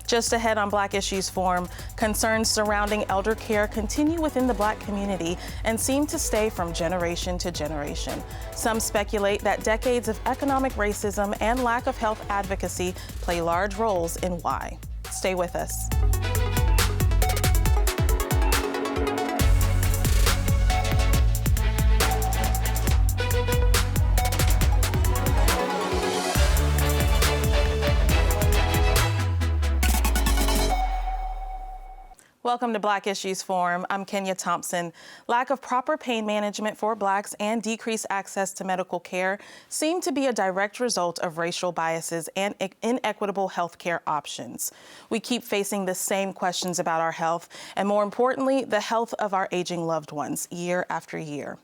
Just ahead on Black Issues Forum, concerns surrounding elder care continue within the Black community and seem to stay from generation to generation. Some speculate that decades of economic racism and lack of health advocacy play large roles in why. Stay with us. Welcome to Black Issues Forum. I'm Kenia Thompson. Lack of proper pain management for Blacks and decreased access to medical care seem to be a direct result of racial biases and inequitable health care options. We keep facing the same questions about our health and, more importantly, the health of our aging loved ones year after year.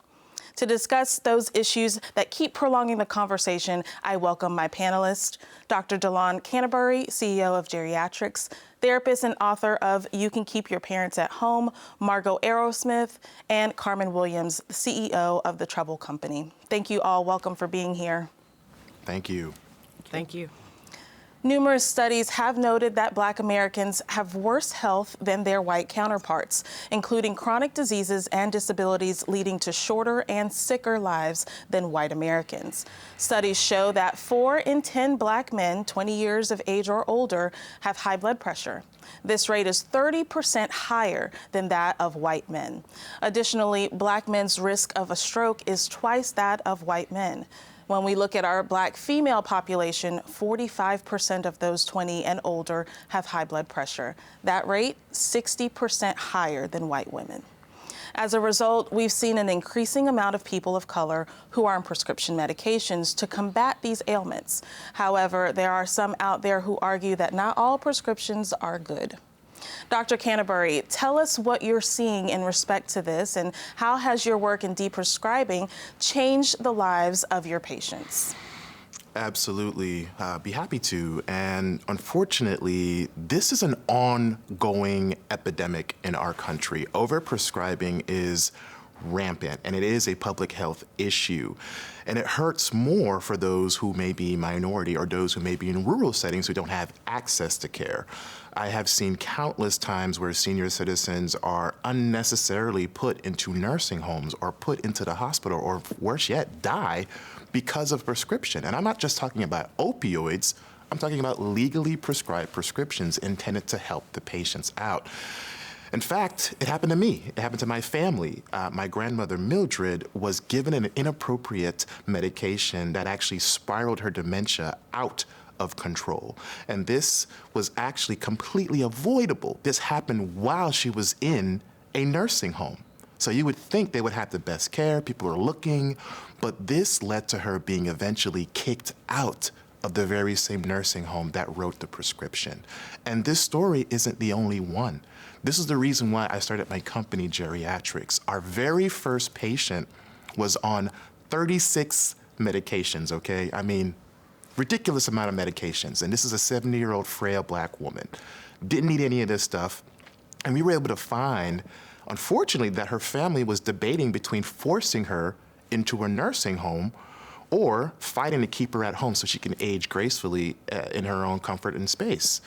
To discuss those issues that keep prolonging the conversation, I welcome my panelists, Dr. DeLon Canterbury, CEO of GeriatRx, therapist and author of You Can Keep Your Parents at Home, Margo Arrowsmith, and Carmen Williams, the CEO of the TrouBull Company. Thank you all. Welcome for being here. Thank you. Thank you. Numerous studies have noted that Black Americans have worse health than their white counterparts, including chronic diseases and disabilities leading to shorter and sicker lives than white Americans. Studies show that 4 in 10 Black men 20 years of age or older have high blood pressure. This rate is 30% higher than that of white men. Additionally, Black men's risk of a stroke is twice that of white men. When we look at our Black female population, 45% of those 20 and older have high blood pressure. That rate, 60% higher than white women. As a result, we've seen an increasing amount of people of color who are on prescription medications to combat these ailments. However, there are some out there who argue that not all prescriptions are good. Dr. Canterbury, tell us what you're seeing in respect to this, and how has your work in deprescribing changed the lives of your patients? Absolutely. Be happy to. And unfortunately, this is an ongoing epidemic in our country. Overprescribing is rampant, and it is a public health issue. And it hurts more for those who may be minority or those who may be in rural settings who don't have access to care. I have seen countless times where senior citizens are unnecessarily put into nursing homes or put into the hospital, or worse yet, die because of prescription. And I'm not just talking about opioids, I'm talking about legally prescribed prescriptions intended to help the patients out. In fact, it happened to me. It happened to my family. My grandmother, Mildred, was given an inappropriate medication that actually spiraled her dementia out of control. And this was actually completely avoidable. This happened while she was in a nursing home. So you would think they would have the best care, people are looking, but this led to her being eventually kicked out of the very same nursing home that wrote the prescription. And this story isn't the only one. This is the reason why I started my company, GeriatRx. Our very first patient was on 36 medications, okay? I mean, ridiculous amount of medications. And this is a 70-year-old frail Black woman. Didn't need any of this stuff. And we were able to find, unfortunately, that her family was debating between forcing her into a nursing home or fighting to keep her at home so she can age gracefully in her own comfort and space.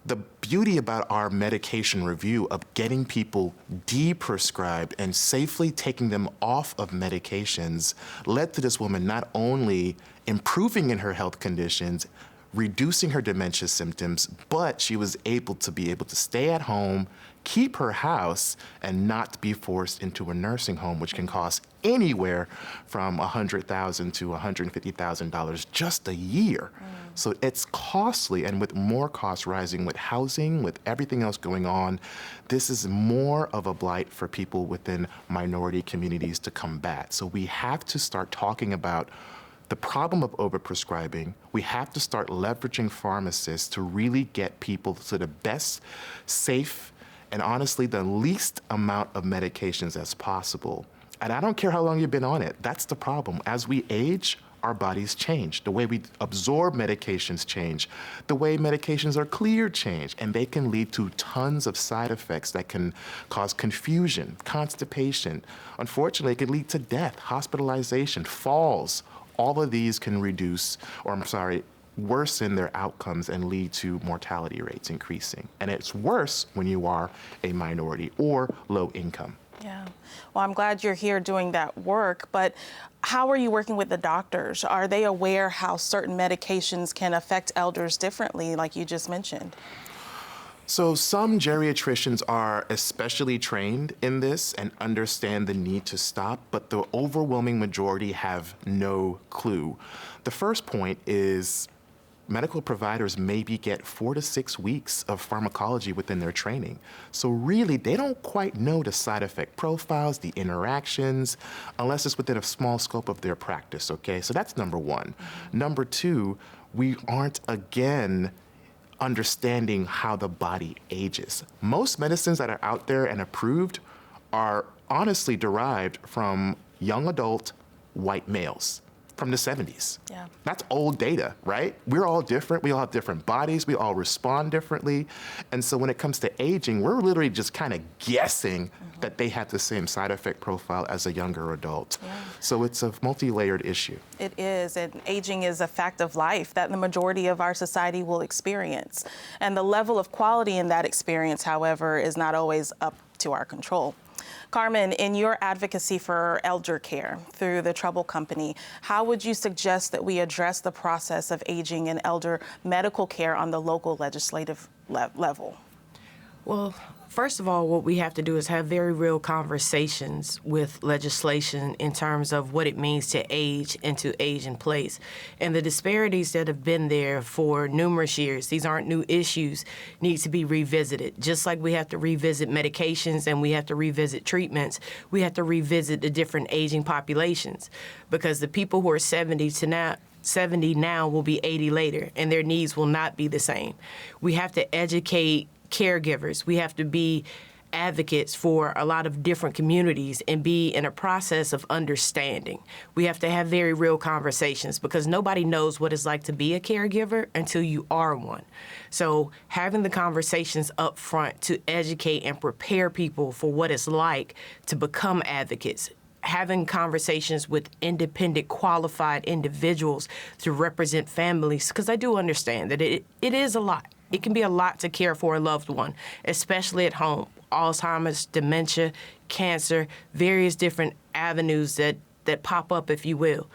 The beauty about our medication review of getting people deprescribed and safely taking them off of medications led to this woman not only improving in her health conditions, reducing her dementia symptoms, but she was able to stay at home, keep her house, and not be forced into a nursing home, which can cost anywhere from $100,000 to $150,000 just a year. So it's costly, and with more costs rising with housing, with everything else going on, this is more of a blight for people within minority communities to combat. So we have to start talking about the problem of overprescribing. We have to start leveraging pharmacists to really get people to the best, safe, and honestly, the least amount of medications as possible. And I don't care how long you've been on it. That's the problem. As we age, our bodies change. The way we absorb medications change. The way medications are cleared change. And they can lead to tons of side effects that can cause confusion, constipation. Unfortunately, it can lead to death, hospitalization, falls. All of these can worsen their outcomes and lead to mortality rates increasing. And it's worse when you are a minority or low income. Yeah. Well, I'm glad you're here doing that work, but how are you working with the doctors? Are they aware how certain medications can affect elders differently, like you just mentioned? So some geriatricians are especially trained in this and understand the need to stop, but the overwhelming majority have no clue. The first point is medical providers maybe get 4 to 6 weeks of pharmacology within their training. So really, they don't quite know the side effect profiles, the interactions, unless it's within a small scope of their practice, okay? So that's number one. Number two, we aren't, again, understanding how the body ages. Most medicines that are out there and approved are honestly derived from young adult white males from the 70s. Yeah. That's old data, right? We're all different. We all have different bodies. We all respond differently. And so when it comes to aging, we're literally just kind of guessing that they have the same side effect profile as a younger adult. Yeah. So it's a multi-layered issue. It is, and aging is a fact of life that the majority of our society will experience. And the level of quality in that experience, however, is not always up to our control. Carmen, in your advocacy for elder care through the TrouBull Company, how would you suggest that we address the process of aging and elder medical care on the local legislative level? Well, first of all, what we have to do is have very real conversations with legislation in terms of what it means to age and to age in place. And the disparities that have been there for numerous years, these aren't new issues, need to be revisited. Just like we have to revisit medications and we have to revisit treatments, we have to revisit the different aging populations, because the people who are 70 now will be 80 later, and their needs will not be the same. We have to educate caregivers. We have to be advocates for a lot of different communities and be in a process of understanding. We have to have very real conversations, because nobody knows what it's like to be a caregiver until you are one. So having the conversations up front to educate and prepare people for what it's like to become advocates, having conversations with independent, qualified individuals to represent families, because I do understand that it is a lot. It can be a lot to care for a loved one, especially at home. Alzheimer's, dementia, cancer, various different avenues that pop up, if you will.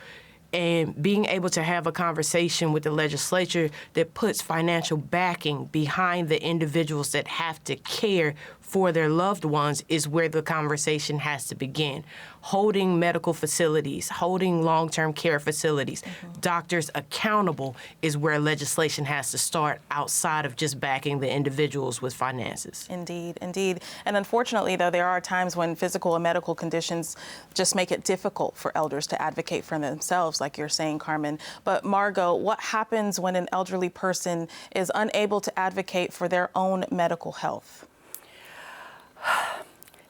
And being able to have a conversation with the legislature that puts financial backing behind the individuals that have to care for their loved ones is where the conversation has to begin. Holding medical facilities, holding long-term care facilities, doctors accountable is where legislation has to start, outside of just backing the individuals with finances. Indeed, indeed. And unfortunately, though, there are times when physical and medical conditions just make it difficult for elders to advocate for themselves, like you're saying, Carmen. But Margo, what happens when an elderly person is unable to advocate for their own medical health?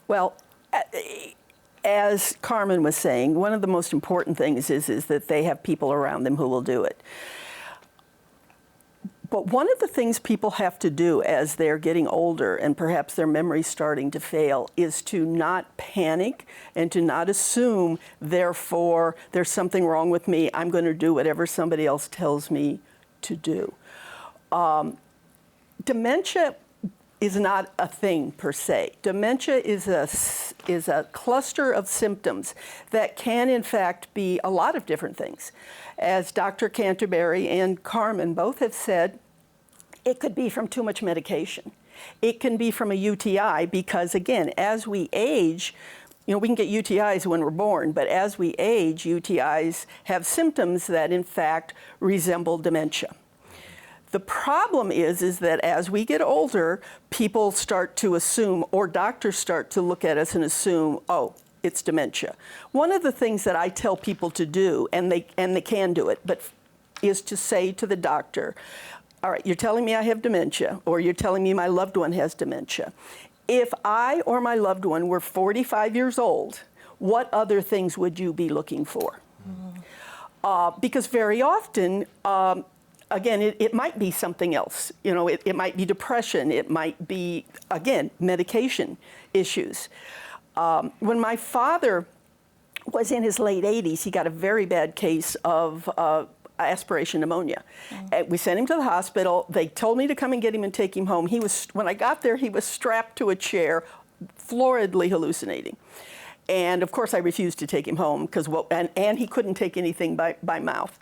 Well, as Carmen was saying, one of the most important things is that they have people around them who will do it. But one of the things people have to do as they're getting older and perhaps their memory's starting to fail is to not panic and to not assume, therefore, there's something wrong with me, I'm going to do whatever somebody else tells me to do. Dementia is not a thing per se. Dementia is a cluster of symptoms that can, in fact, be a lot of different things. As Dr. Canterbury and Carmen both have said, it could be from too much medication. It can be from a UTI because, again, as we age, we can get UTIs when we're born, but as we age, UTIs have symptoms that, in fact, resemble dementia. The problem is that as we get older, people start to assume, or doctors start to look at us and assume, oh, it's dementia. One of the things that I tell people to do, and they can do it, but is to say to the doctor, all right, you're telling me I have dementia, or you're telling me my loved one has dementia. If I or my loved one were 45 years old, what other things would you be looking for? Because very often, again, it might be something else. It might be depression. It might be, again, medication issues. When my father was in his late 80s, he got a very bad case of aspiration pneumonia. And we sent him to the hospital. They told me to come and get him and take him home. When I got there, he was strapped to a chair, floridly hallucinating. And of course, I refused to take him home because and he couldn't take anything by mouth.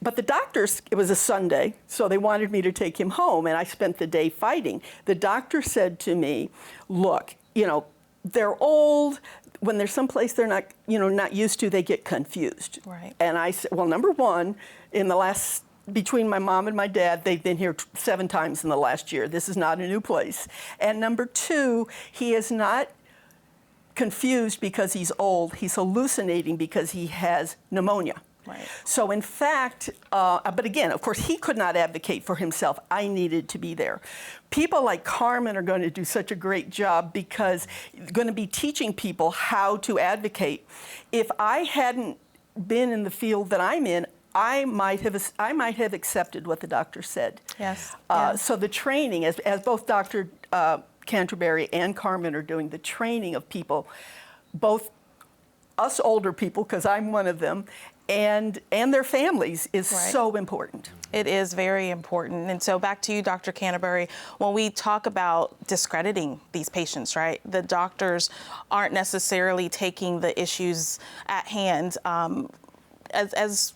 But the doctors, it was a Sunday, so they wanted me to take him home, and I spent the day fighting. The doctor said to me, look, they're old. When there's someplace they're not used to, they get confused. Right. And I said, well, number one, between my mom and my dad, they've been here 7 times in the last year. This is not a new place. And number two, he is not confused because he's old. He's hallucinating because he has pneumonia. Right. So in fact, but again, of course, he could not advocate for himself. I needed to be there. People like Carmen are going to do such a great job because they're going to be teaching people how to advocate. If I hadn't been in the field that I'm in, I might have accepted what the doctor said. Yes. So the training, as both Dr. Canterbury and Carmen are doing, the training of people, both us older people, because I'm one of them, and their families is so important. It is very important. And so back to you, Dr. Canterbury, when we talk about discrediting these patients, right, the doctors aren't necessarily taking the issues at hand as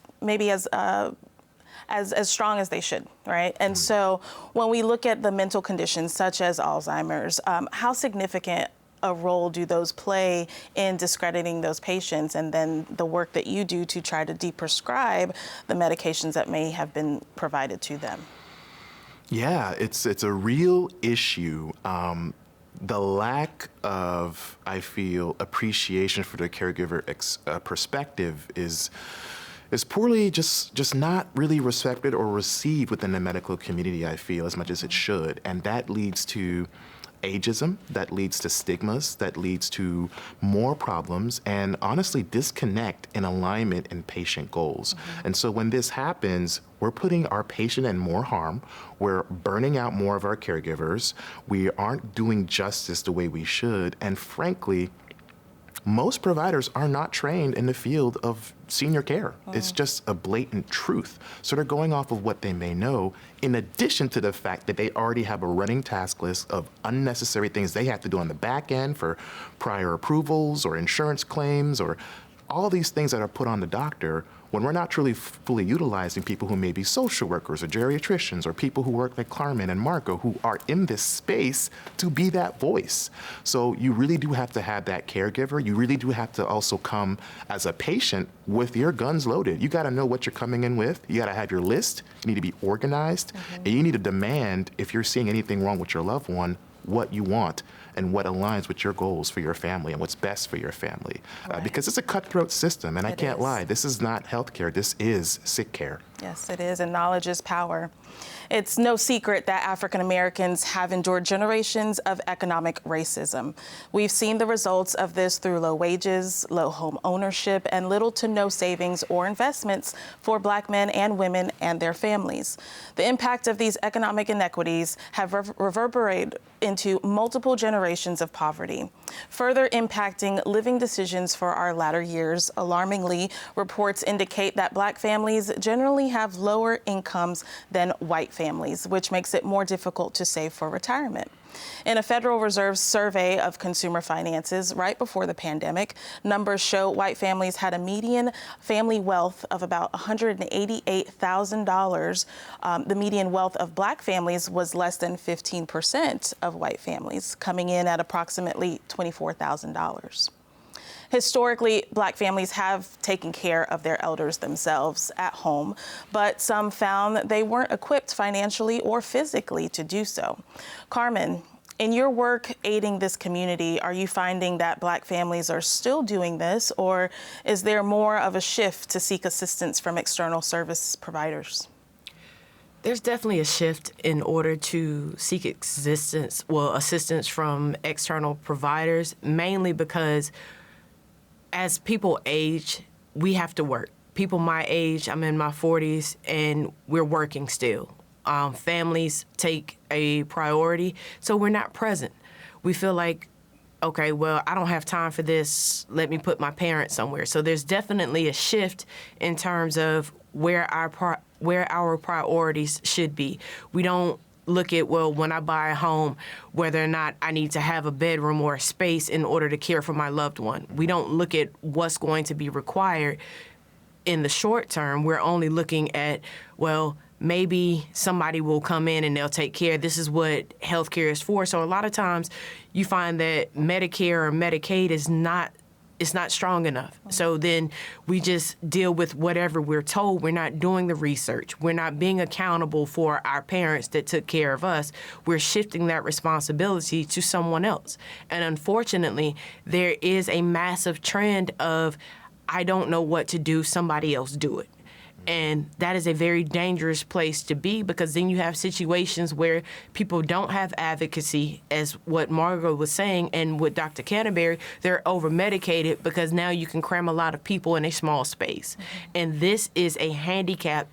strong as they should, right? And so when we look at the mental conditions such as Alzheimer's, how significant a role do those play in discrediting those patients, and then the work that you do to try to deprescribe the medications that may have been provided to them? Yeah, it's a real issue. The lack of, I feel, appreciation for the caregiver perspective is poorly just not really respected or received within the medical community, I feel, as much as it should. And that leads to ageism, that leads to stigmas, that leads to more problems, and honestly disconnect in alignment in patient goals. And so when this happens, we're putting our patient in more harm, we're burning out more of our caregivers, we aren't doing justice the way we should, and frankly, most providers are not trained in the field of senior care. It's just a blatant truth. So they're going off of what they may know, in addition to the fact that they already have a running task list of unnecessary things they have to do on the back end for prior approvals or insurance claims or all these things that are put on the doctor, when we're not truly fully utilizing people who may be social workers or geriatricians or people who work like Carmen and Margo who are in this space to be that voice. So you really do have to have that caregiver. You really do have to also come as a patient with your guns loaded. You got to know what you're coming in with. You got to have your list. You need to be organized. And you need to demand, if you're seeing anything wrong with your loved one, what you want and what aligns with your goals for your family and what's best for your family. Because it's a cutthroat system, and I can't lie, this is not healthcare, this is sick care. Yes, it is, and knowledge is power. It's no secret that African Americans have endured generations of economic racism. We've seen the results of this through low wages, low home ownership, and little to no savings or investments for Black men and women and their families. The impact of these economic inequities have reverberated into multiple generations of poverty, further impacting living decisions for our latter years. Alarmingly, reports indicate that Black families generally have lower incomes than white families, which makes it more difficult to save for retirement. In a Federal Reserve survey of consumer finances right before the pandemic, numbers show white families had a median family wealth of about $188,000. The median wealth of Black families was less than 15% of white families, coming in at approximately $24,000. Historically, Black families have taken care of their elders themselves at home, but some found that they weren't equipped financially or physically to do so. Carmen, in your work aiding this community, are you finding that Black families are still doing this, or is there more of a shift to seek assistance from external service providers? There's definitely a shift in order to seek assistance from external providers, mainly because as people age, we have to work. People my age, I'm in my 40s, and we're working still. Families take a priority, so we're not present. We feel like, okay, well, I don't have time for this. Let me put my parents somewhere. So there's definitely a shift in terms of where our priorities should be. We don't look at, well, when I buy a home, whether or not I need to have a bedroom or a space in order to care for my loved one. We don't look at what's going to be required in the short term. We're only looking at, well, maybe somebody will come in and they'll take care. This is what healthcare is for. So a lot of times you find that Medicare or Medicaid is not strong enough. So then we just deal with whatever we're told. We're not doing the research. We're not being accountable for our parents that took care of us. We're shifting that responsibility to someone else. And unfortunately, there is a massive trend of, I don't know what to do, somebody else do it. And that is a very dangerous place to be, because then you have situations where people don't have advocacy, as what Margo was saying, and with Dr. Canterbury, they're over-medicated because now you can cram a lot of people in a small space. Mm-hmm. And this is a handicap,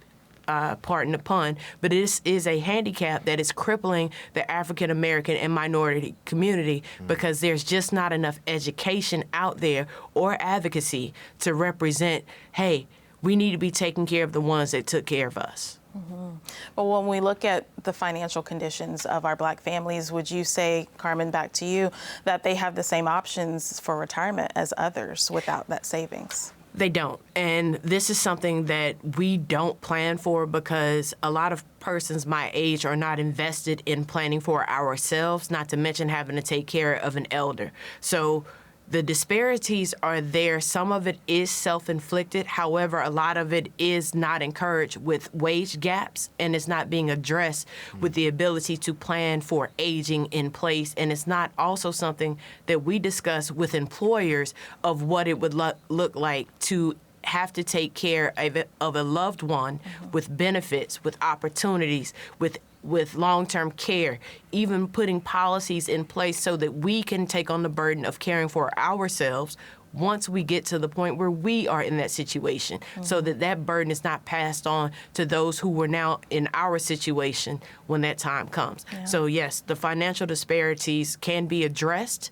pardon the pun, but this is a handicap that is crippling the African American and minority community, because there's just not enough education out there or advocacy to represent, hey, we need to be taking care of the ones that took care of us. Mm-hmm. Well, when we look at the financial conditions of our Black families, would you say, Carmen, back to you, that they have the same options for retirement as others without that savings? They don't. And this is something that we don't plan for, because a lot of persons my age are not invested in planning for ourselves, not to mention having to take care of an elder. So the disparities are there. Some of it is self-inflicted. However, a lot of it is not encouraged with wage gaps, and it's not being addressed with the ability to plan for aging in place. And it's not also something that we discuss with employers of what it would look like to have to take care of a loved one with benefits, with opportunities, with long-term care, even putting policies in place so that we can take on the burden of caring for ourselves once we get to the point where we are in that situation, so that that burden is not passed on to those who were now in our situation when that time comes. Yeah. So yes, the financial disparities can be addressed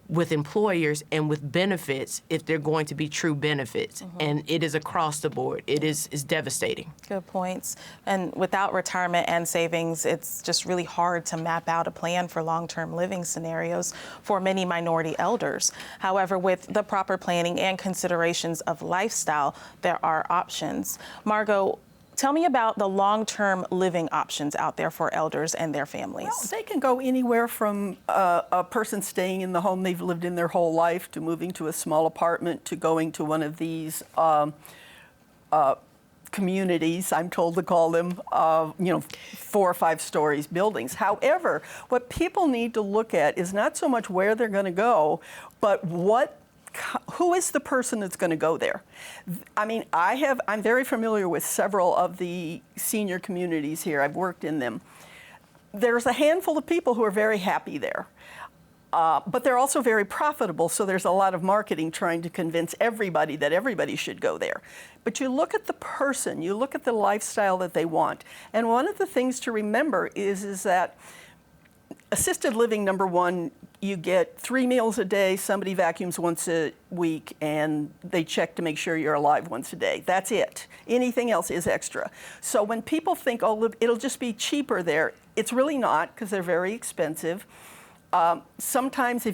with employers and with benefits if they're going to be true benefits. And it is across the board. It is devastating. Good points. And without retirement and savings, it's just really hard to map out a plan for long-term living scenarios for many minority elders. However, with the proper planning and considerations of lifestyle, there are options. Margo, tell me about the long-term living options out there for elders and their families. Well, they can go anywhere from a person staying in the home they've lived in their whole life, to moving to a small apartment, to going to one of these communities, I'm told to call them, 4 or 5 stories buildings. However, what people need to look at is not so much where they're going to go, but who is the person that's going to go there? I mean, I'm very familiar with several of the senior communities here. I've worked in them. There's a handful of people who are very happy there, but they're also very profitable, so there's a lot of marketing trying to convince everybody that everybody should go there. But you look at the person, you look at the lifestyle that they want, and one of the things to remember is that assisted living, number one, you get 3 meals a day, somebody vacuums once a week, and they check to make sure you're alive once a day. That's it. Anything else is extra. So when people think, oh, it'll just be cheaper there, it's really not, because they're very expensive. Sometimes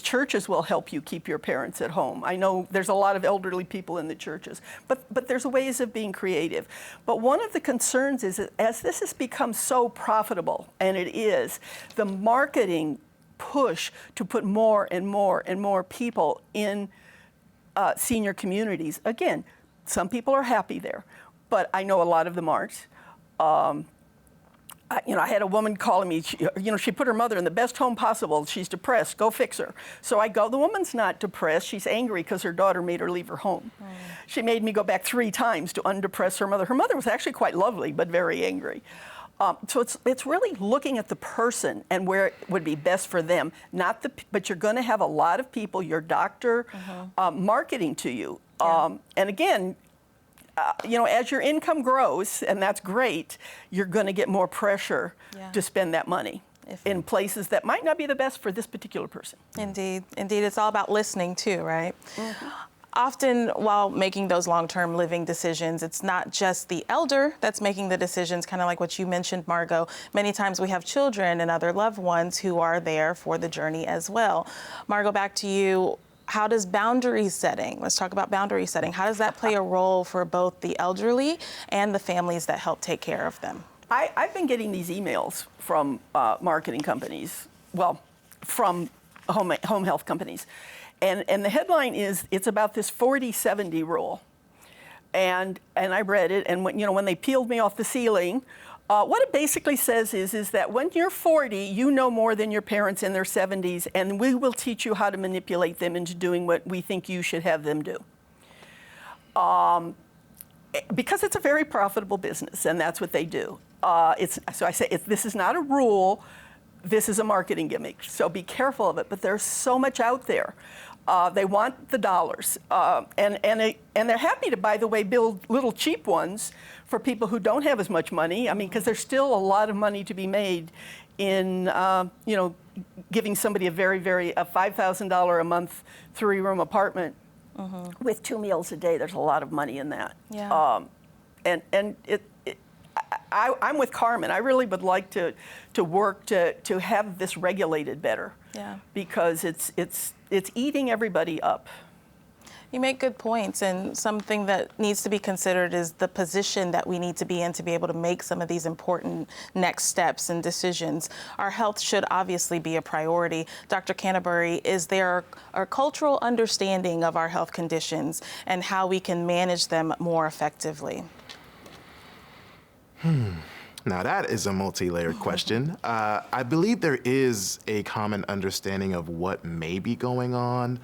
churches will help you keep your parents at home. I know there's a lot of elderly people in the churches, but there's ways of being creative. But one of the concerns is that as this has become so profitable, and it is, the marketing push to put more and more and more people in senior communities. Again, some people are happy there, but I know a lot of them aren't. I had a woman calling me, she put her mother in the best home possible. She's depressed, go fix her. So I go, the woman's not depressed. She's angry because her daughter made her leave her home. She made me go back 3 times to undepress her mother. Her mother was actually quite lovely, but very angry. So it's really looking at the person and where it would be best for them, but you're going to have a lot of people, your doctor, marketing to you. And again, as your income grows, and that's great, you're going to get more pressure to spend that money in places that might not be the best for this particular person. Indeed. Indeed. It's all about listening too, right? often while making those long-term living decisions, it's not just the elder that's making the decisions, kind of like what you mentioned, Margo. Many times we have children and other loved ones who are there for the journey as well. Margo, back to you. How does boundary setting, let's talk about boundary setting, how does that play a role for both the elderly and the families that help take care of them? I've been getting these emails from marketing companies, well, from home health companies. And the headline is, it's about this 40-70 rule. And I read it, and when they peeled me off the ceiling, what it basically says is that when you're 40, you know more than your parents in their 70s, and we will teach you how to manipulate them into doing what we think you should have them do. Because it's a very profitable business, and that's what they do. So I say, this is not a rule, this is a marketing gimmick, so be careful of it, but there's so much out there. They want the dollars, and they're happy to, by the way, build little cheap ones for people who don't have as much money. I mean, because there's still a lot of money to be made in, giving somebody a $5,000 a month 3-room apartment with 2 meals a day. There's a lot of money in that. Yeah. I'm with Carmen. I really would like to work to have this regulated better. Yeah. Because it's eating everybody up. You make good points, and something that needs to be considered is the position that we need to be in to be able to make some of these important next steps and decisions. Our health should obviously be a priority. Dr. Canterbury, is there a cultural understanding of our health conditions and how we can manage them more effectively? Now that is a multi-layered question. I believe there is a common understanding of what may be going on.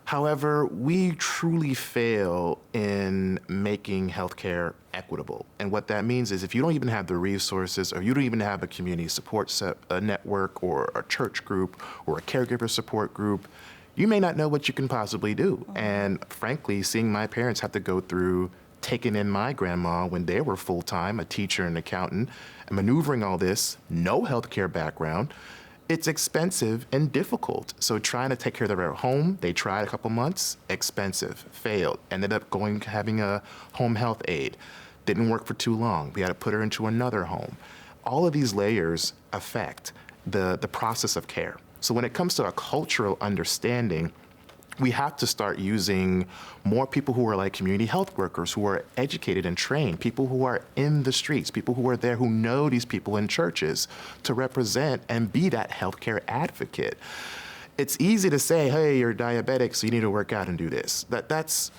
However, we truly fail in making healthcare equitable. And what that means is if you don't even have the resources, or you don't even have a community support network, or a church group, or a caregiver support group, you may not know what you can possibly do. And frankly, seeing my parents have to go through taking in my grandma when they were full-time, a teacher and accountant, and maneuvering all this, no healthcare background, it's expensive and difficult. So trying to take care of her at home, they tried a couple months, expensive, failed, ended up having a home health aide, didn't work for too long. We had to put her into another home. All of these layers affect the process of care. So when it comes to a cultural understanding, we have to start using more people who are like community health workers, who are educated and trained, people who are in the streets, people who are there who know these people in churches to represent and be that healthcare advocate. It's easy to say, hey, you're diabetic, so you need to work out and do this.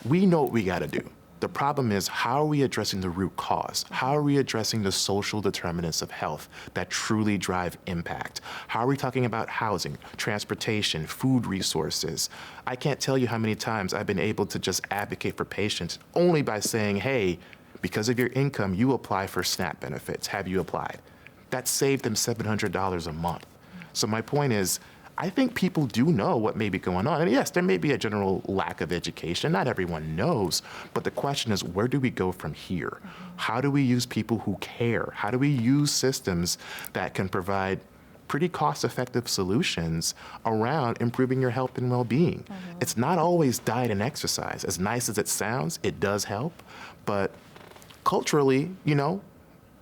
We know what we gotta do. The problem is, how are we addressing the root cause? How are we addressing the social determinants of health that truly drive impact? How are we talking about housing, transportation, food resources? I can't tell you how many times I've been able to just advocate for patients only by saying, hey, because of your income, you apply for SNAP benefits. Have you applied? That saved them $700 a month. So my point is, I think people do know what may be going on. And yes, there may be a general lack of education. Not everyone knows. But the question is, where do we go from here? How do we use people who care? How do we use systems that can provide pretty cost-effective solutions around improving your health and well-being? It's not always diet and exercise. As nice as it sounds, it does help. But culturally,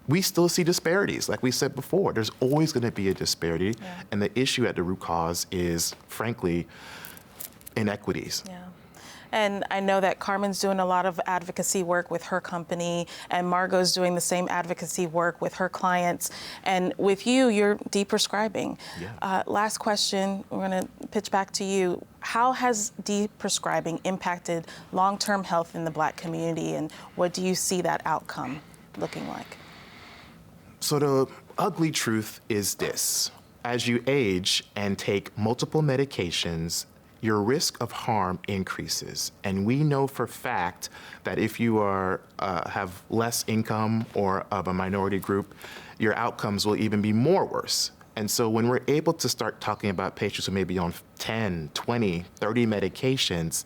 we still see disparities. Like we said before, there's always going to be a disparity. Yeah. And the issue at the root cause is, frankly, inequities. Yeah. And I know that Carmen's doing a lot of advocacy work with her company, and Margo's doing the same advocacy work with her clients. And with you, you're deprescribing. Yeah. Last question, we're going to pitch back to you. How has deprescribing impacted long-term health in the Black community, and what do you see that outcome looking like? So the ugly truth is this. As you age and take multiple medications, your risk of harm increases. And we know for fact that if you have less income or of a minority group, your outcomes will even be more worse. And so when we're able to start talking about patients who may be on 10, 20, 30 medications,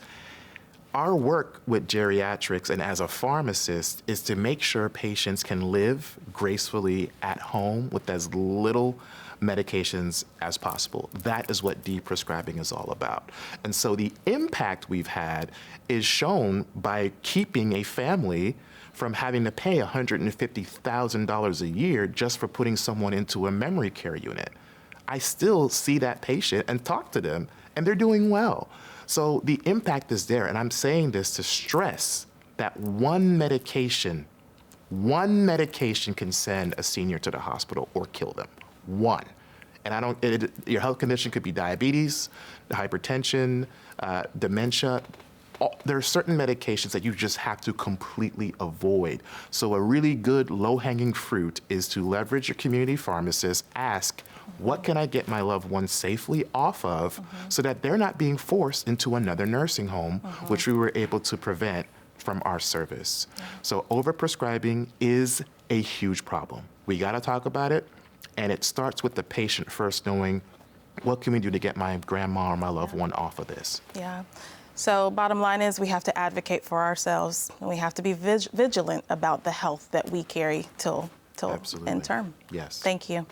our work with geriatrics and as a pharmacist is to make sure patients can live gracefully at home with as little medications as possible. That is what de-prescribing is all about. And so the impact we've had is shown by keeping a family from having to pay $150,000 a year just for putting someone into a memory care unit. I still see that patient and talk to them, and they're doing well. So the impact is there, and I'm saying this to stress that one medication can send a senior to the hospital or kill them. One. And your health condition could be diabetes, hypertension, dementia. There are certain medications that you just have to completely avoid. So a really good low-hanging fruit is to leverage your community pharmacist, ask, what can I get my loved ones safely off of so that they're not being forced into another nursing home, which we were able to prevent from our service. So overprescribing is a huge problem. We gotta talk about it, and it starts with the patient first knowing, what can we do to get my grandma or my loved one off of this? Yeah. So bottom line is we have to advocate for ourselves, and we have to be vigilant about the health that we carry till end term. Yes. Thank you.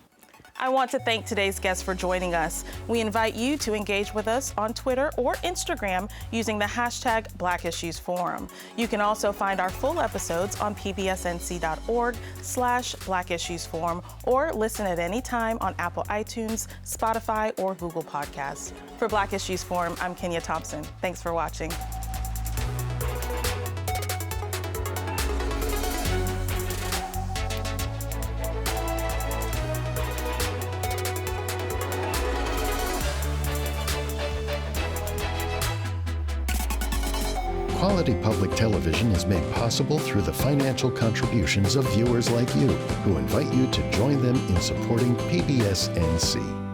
I want to thank today's guests for joining us. We invite you to engage with us on Twitter or Instagram using the hashtag Black Issues Forum. You can also find our full episodes on pbsnc.org/Black Issues Forum or listen at any time on Apple iTunes, Spotify, or Google Podcasts. For Black Issues Forum, I'm Kenia Thompson. Thanks for watching. Quality public television is made possible through the financial contributions of viewers like you, who invite you to join them in supporting PBS NC.